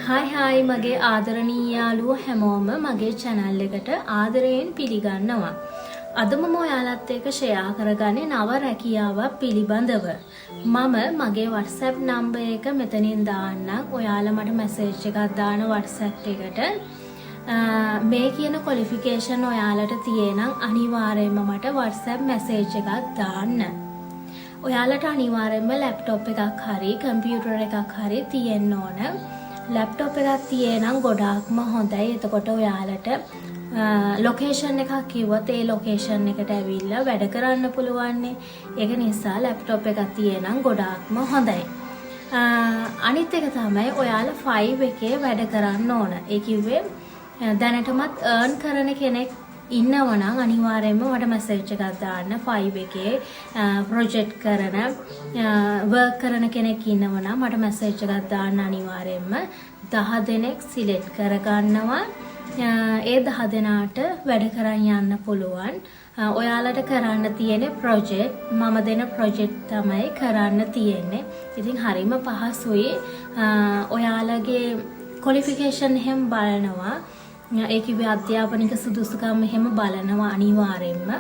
Hi මගේ ආදරණීය යාළුවෝ හැමෝම මගේ channel එකට ආදරයෙන් පිළිගන්නවා. අද මම ඔයාලත් එක්ක share කරගන්නේ නව රැකියාවක් පිළිබඳව. මම මගේ WhatsApp number එක මෙතනින් දාන්නම්. ඔයාලා මට message එකක් දාන WhatsApp එකට. මේ කියන qualification ඔයාලට තියෙනම් අනිවාර්යයෙන්ම මට WhatsApp message එකක් දාන්න. ඔයාලට අනිවාර්යයෙන්ම laptop එකක් හරි computer එකක් හරි තියෙන්න ඕන. ලැප්ටොප් එකක් තියෙනම් ගොඩාක්ම හොඳයි. එතකොට ඔයාලට ලොකේෂන් එකක් කිව්වොත් ඒ ලොකේෂන් එකට ඇවිල්ලා වැඩ කරන්න පුළුවන්. ඒක නිසා ලැප්ටොප් එකක් තියෙනම් ගොඩාක්ම හොඳයි. අනිත් එක තමයි ඔයාලා 5 එකේ වැඩ කරන්න ඕන. ඒ කිව්වේ දැනටමත් earn කරන කෙනෙක් ඉන්නවනම් අනිවාර්යයෙන්ම මට මැසේජ් එකක් දාන්න. 5 එකේ ප්‍රොජෙක්ට් කරන වර්ක් කරන කෙනෙක් ඉන්නවනම් මට මැසේජ් එකක් දාන්න. අනිවාර්යයෙන්ම 10 දෙනෙක් සිලෙක්ට් කරගන්නවා. ඒ 10 දෙනාට වැඩ කරන් යන්න පුළුවන්. ඔයාලට කරන්න තියෙන ප්‍රොජෙක්ට් මම දෙන ප්‍රොජෙක්ට් තමයි කරන්න තියෙන්නේ. ඉතින් හරිම පහසුයි. ඔයාලගේ ක්වොලිෆිකේෂන් එහෙම බලනවා. ඒ කිව්වේ අධ්‍යාපනික සුදුසුකම් එහෙම බලනවා අනිවාර්යයෙන්ම.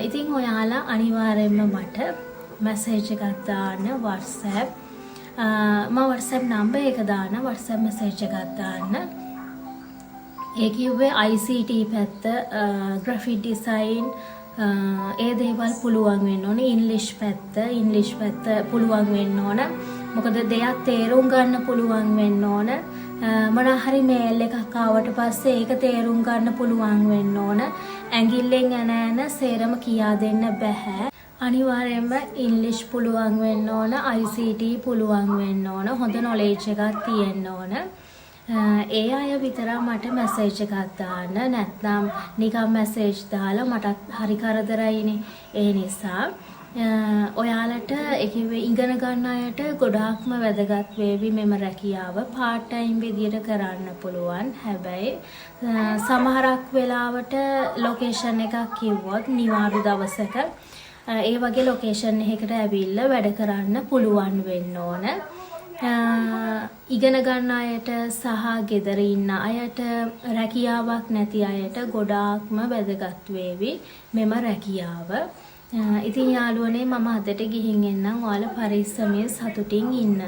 ඉතින් ඔයාලා අනිවාර්යයෙන්ම මට මැසේජ් එකක් දාන්න WhatsApp. මම WhatsApp number එක දාන්න WhatsApp message එකක් දාන්න. ඒ කිව්වේ ICT පැත්ත, graphic design ඒ දේවල් පුළුවන් වෙන්න ඕනේ. English පැත්ත පුළුවන් වෙන්න ඕන. මොකද දෙයක් තේරුම් ගන්න පුළුවන් වෙන්න ඕන. මොන හරි මේල් එකක් ආවට පස්සේ ඒක තේරුම් ගන්න පුළුවන් වෙන්න ඕන. ඇඟිල්ලෙන් ඇන සේරම කියා දෙන්න බෑ. අනිවාර්යයෙන්ම ඉංග්‍රීසි පුළුවන් වෙන්න ඕන. ICT පුළුවන් වෙන්න ඕන. හොඳ knowledge එකක් තියෙන්න ඕන. ඒ අය විතරක් මට මැසේජ් එකක් දාන්න. නැත්නම් නිකන් මැසේජ් දාලා මටත් හරි කරදරයිනේ. ඒ නිසා ඔයාලට ඉගෙන ගන්න අයට ගොඩාක්ම වැදගත් වේවි මෙම රැකියාව. part time විදියට කරන්න පුළුවන්. හැබැයි සමහරක් වෙලාවට ලොකේෂන් එකක් කිව්වොත් නිවාඩු දවසක ඒ වගේ ලොකේෂන් එකකට ඇවිල්ලා වැඩ කරන්න පුළුවන් වෙන්න ඕන. ඉගෙන ගන්න අයට සහ ගෙදර ඉන්න අයට රැකියාවක් නැති අයට ගොඩාක්ම වැදගත් වේවි මෙම රැකියාව. ඉතින් යාළුවනේ මම අදට ගිහින් එන්නම්. ඔයාලා පරිස්සමෙන් සතුටින් ඉන්න.